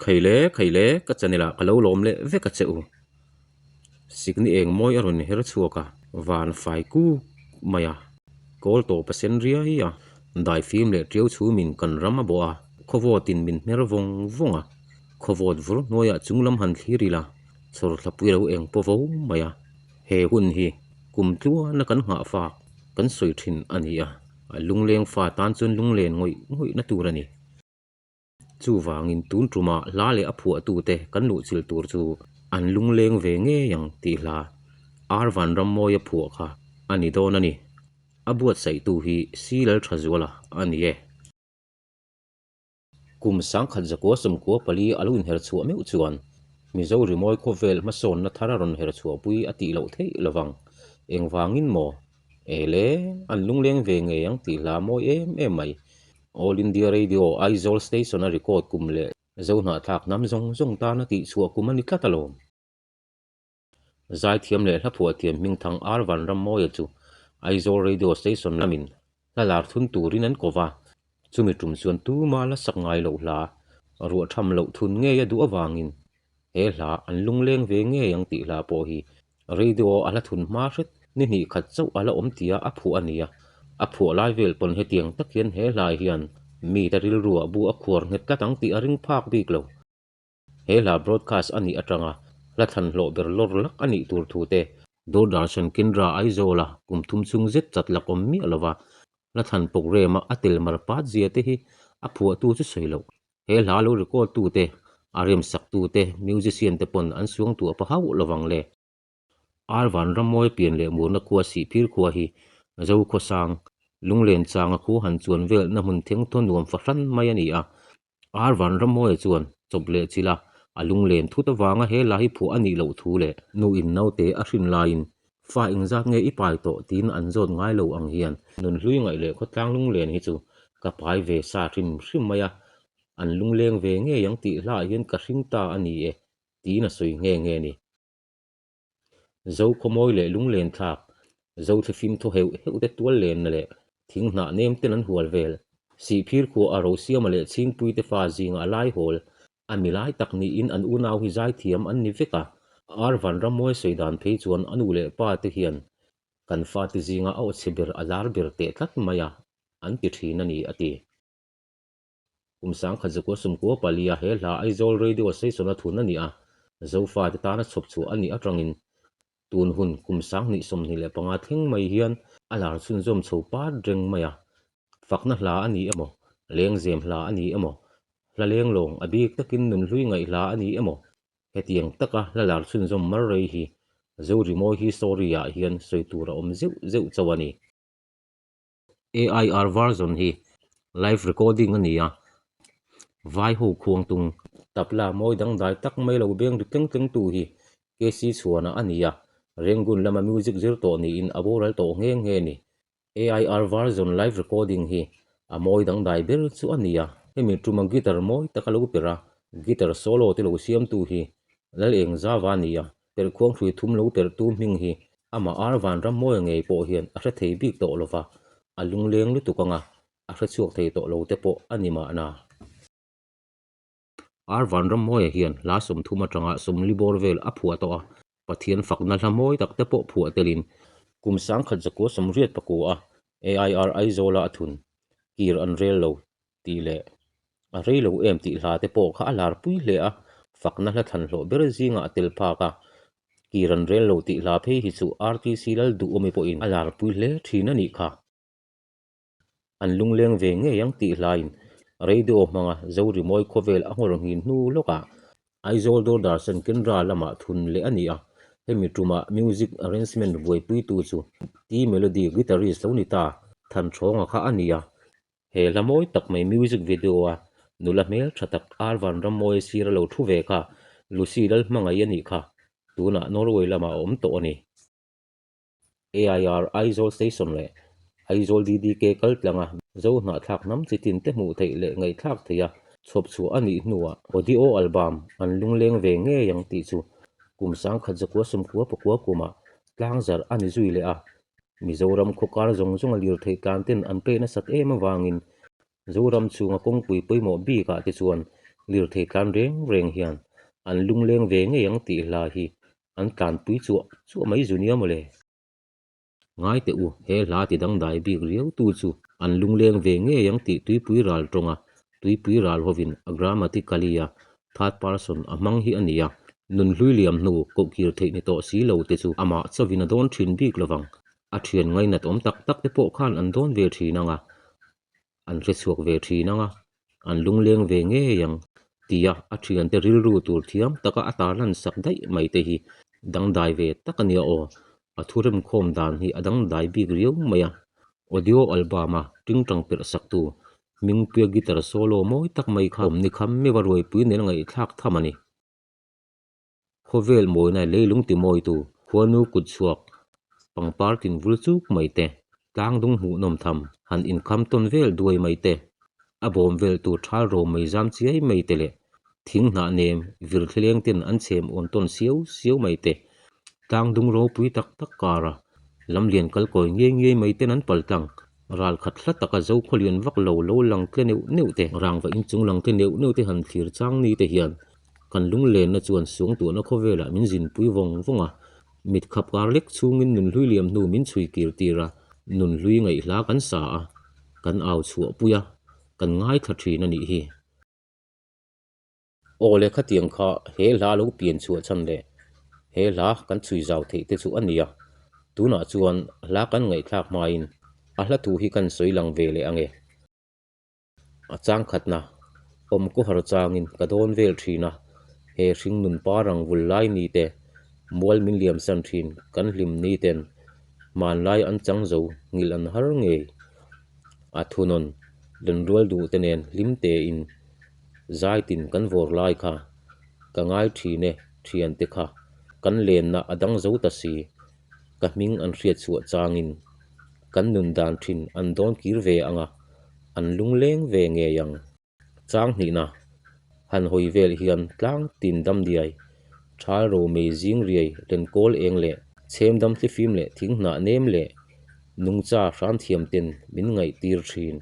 khaile ka chanela kalo lom le ve ka cheu sikni eng moi aron her chuaka van fai ku maya kol to pasen ria hi a dai film le trio chu min kan rama bo a khovotin min mer vong vonga khovot vur noya chunglam han thirila chor thlapui ro eng povo maya he hun hi kum tlua na kan nga fa kan soi thin ania lungleng fa tan chun lunglen ngoi na turani chu wangin tun truma la le aphu tu te kan lu chil tur chu an lungleng ve nge yang ti hla arvan ram moya phu kha ani don ani abuat sai tu hi silal thazwala ani e kum sang khat zako som ko pali alun her chu me uchuan mizo rimoi ko vel ma son na thararon her chu pui ati lo thei lawang eng wangin mo ele an lungleng ve nge yang ti hla mo em mai All India Radio Aizawl station a record kumle zona thak nam zong ta na ti chuwa kumani tlatalom zai thiam le haphu thiam ming thang arvan ram moya chu Aizawl radio station lamin lalar thun turin an kova chumi tum chuan tu mala sakngai lo hla ru tham lo thun nge ya du awangin he hla an lungleng ve nge yang ti hla po hi radio ala thun ma hret ni ni khat chau ala om tia aphu ania aphu lai vel pon he tiang takian he lai hian mi taril ruwa bu a khwar nget ka tang ti a ring phak bik lo he la broadcast ani atanga la than lo ber lor lak ani tur thu te Doordarshan Kendra Aizawl kum thum chung zet chat la kom mi alawa la than program atil mar pat zia te hi aphu tu chu soilo he la lo record tu te arem sak tu te musician te pon an suang tu pa hau lawang le arvan ramoi pian le mu na khuwa si phir khuwa hi zo kho sang lunglen changa khu han chuan vel na mun theng thon nuam fa hran mai ani a arvan ramoi chuan choble chila alunglen thuta wanga he lai phu ani lo thu le nu in nau te a hrin lain fa ing zat nge ipai to tin an zot ngai lo ang hian nun hlui ngai le kho tlang lunglen hi chu ka pai ve sa hrim maya an lungleng ve nge yang ti hla hian ka hring ta ani e ti na soi nge ni zo khomoi le lunglen thak zo the phim tho heu te tual len na le thing na nem ten an hual vel si phir khu aro siam le ching pui te fa jing a lai hol amilai takni in an unaw hi zai thiam an ni veka arvan ramoi soidan phei chuan anu le pa te hian kan fa ti zinga au chibir alar bir te thlat maya an ti thin ani ati kumsang khajako sumko palia he la Aizawl radio station a thun ani a zo fa te ta na chhop chu ani atangin tun hun kumsang ni som ni le panga thing mai hian alar chun zom chho pa reng maya fakna hla ani emo leng zem hla ani emo la leng long abik takin nun hlui ngai hla ani emo hetiang taka lalar chun zom mar rei hi zo rimoi hi story a hian soitura om zeu chawani AIR version hi live recording ania vai ho khuang tung tapla moi dang dai tak mai lo beng ri teng tu hi kesi chuana ania rengun lama music zir to ni in aboral to nge ni AIR version live recording hi a moi dang dai ber chu ania hemi tumang guitar moi takalo pera guitar solo te lo siam tu hi lal eng zawa nia per khuang thui thum lo per tu ming hi ama arvan ram moi ngei po hian a thei bik to lova alung leng lu tukanga a chuak thei to lo te po anima na arvan ram moi hian la sum thuma tanga sum libor vel a phua to a pathian fakna hlamoi takte po phua telin kumsang khat zako somriat pako a AIR Aizawl athun kir an rel lo ti le a rei lo em ti hla te po kha alar pui hle a fakna hla than hlo ber zinga tel pha ka kiran rel lo ti hla phei hi chu RTC lal du omi po in alar pui hle thina ni kha an lungleng ve nge yang ti hlain radio manga zo rimoi khovel angor ngin nu loka Aizawl Doordarshan Kendra lama thun le ani a hemi tuma music arrangement buai pui tu chu ti melody guitarist lo ni ta than thonga kha ania he lamoi tak mai music video a nula mel thatak arvan ramoi sira lo thu ve kha lucy dal mangai ani kha tuna Norway lama om to ani AIR Aizawl station le Aizawl DDK kal tlanga zo na thak nam chitin te mu thei le ngai thak theya chhop chu ani nuwa audio album an lungleng ve nge yang ti chu kumsang khajako sumkua pakua kuma tlangzar ani zui le a Mizoram khokar zong alir thei tlanten an pe na sat em awangin zoram chunga kongpui poimo bi ka ti chuan lir thei tlan reng hian an lung leng ve nge yang ti hla hi an tlan pui chu mai zunia mole ngai te u he hla ti dang dai bik riau tu chu an lung leng ve nge yang ti tuipui ral tonga tuipui ral hovin grammatically a third person amang hi ania nun hlui liam nu ko kir thei ni to si lo te chu ama chawin a don thin bik lawang a thian ngai na tom tak tak te po khan an don ve thinanga an hre chuak ve thinanga an lung leng ve nge yang tia a thian te ril ru tur thiam taka atalan sak dai mai te hi dang dai ve takania o a thurem khom dan hi adang dai bik riau maya audio album a tingtang per sak tu ming pia guitar solo moi tak mai kham ni kham me waroi pui nen ngai thak thamani khovel moi na leilung ti moi tu khuanu kut chuak pangpar tin vulchuk mai te tang dung hu nom tham han in kham ton vel duai mai te a bom vel tu thal ro mai jam chiai mai te le thing na nem vir thleng tin an chem on ton siau mai te tang dung ro pui tak tak kara lam lian kal koi nge mai te nan paltang ral khat hla taka zo kholian vak lo lang tle neu te rang va in chung lang te neu te han thlir chang ni te hian kan lung len na chuan sung tu na khovela min jin pui vonga mit khap kar lek chungin nun hlui liam nu min chui kir tira nun hlui ngai hla kan sa a kan aw chhuwa puya kan ngai tha thin ani hi ole khatiang kha he hla lo pian chu chan le he hla kan chui zaw thei te chu ania tuna chuan hla kan ngai thlak main a hla tu hi kan soilang ve le ange a chang khatna om ko har changin ka don vel thina he hring nun parang vul lai ni te mual min liam san thin kan hlim ni ten man lai an chang zo ngil an har nge a thunon den rual du tenen lim te in zai tin kan vor lai kha ka ngai thine thian te kha kan len na adang zo ta si ka ming an hriat chu changin kan nun dan thin an don kir ve anga an lung leng ve nge yang chang ni na han hoi vel hian tlang tin dam diai thal ro mei jing riai len kol eng le chem dam ti phim le thing na nem le nung cha ran thiam tin min ngai tir thin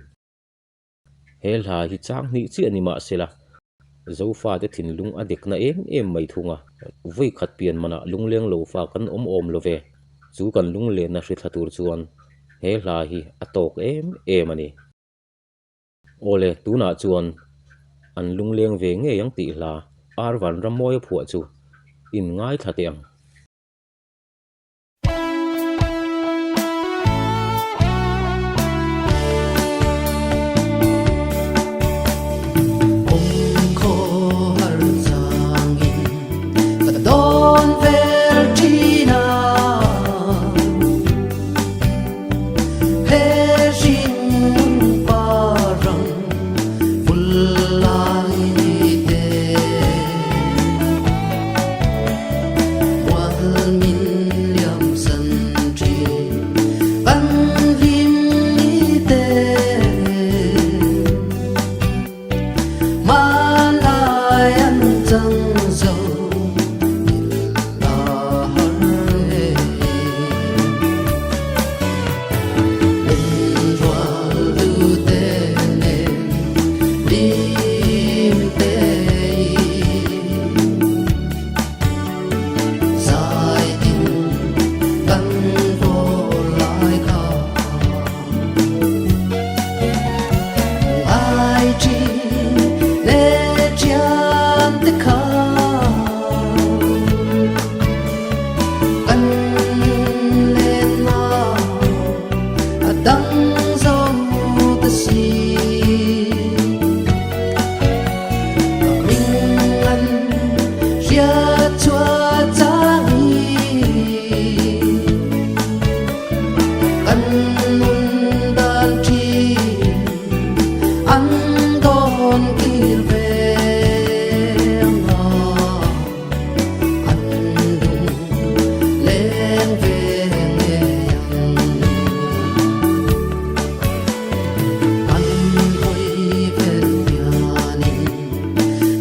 hel ha hi chang ni chi ani ma sela zo fa te thin lung adek na em mai thunga voi khat pian mana lung leng lo fa kan om lo ve chu kan lung le na hri thatur chuan he hla hi atok em ani ole tuna chuan an lung leng ve nge yang ti hla arwan ramoi phua chu in ngai thatiang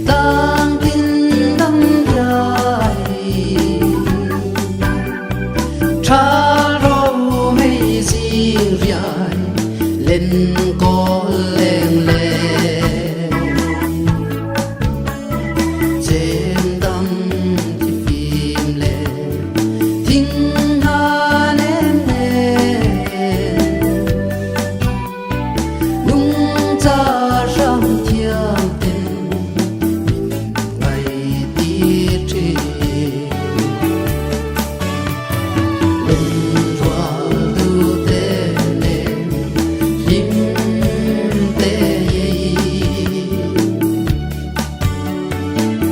Tang tin dam ya trên tâm thì phim lệ thinh hà nên nung cha ram thiam tên ngày tiết tri bên hoa tu tê nê lim tê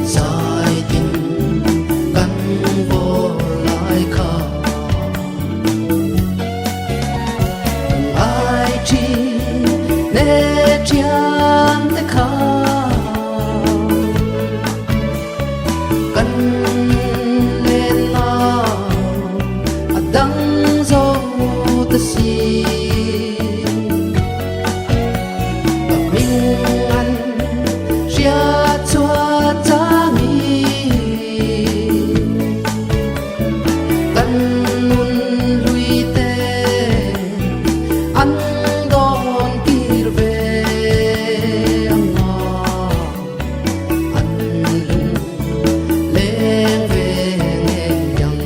sai tình gắn vô lại khá ai chi nê chiang tê khá căn lên na đắng dâu tê si mình ăn ria chua cha mi căn mun lui tê ăn đòn kia về ăn ngò ăn lưng lên về nghe yang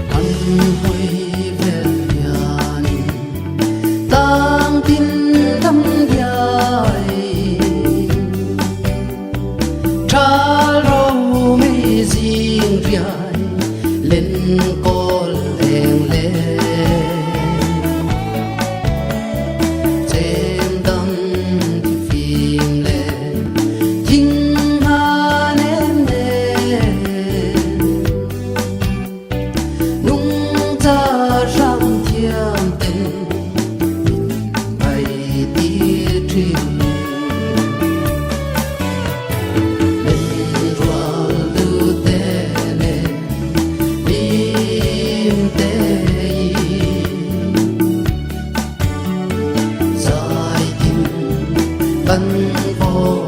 ăn huy về nhà tang tin tâm dài tra rau mi riêng riai lên col leng le trên tâm thì phim lệ thinh hà nên nung cha ram thiam tên ngày tiết tri bên hoa tu tê nê lim tê dài tình gắn vô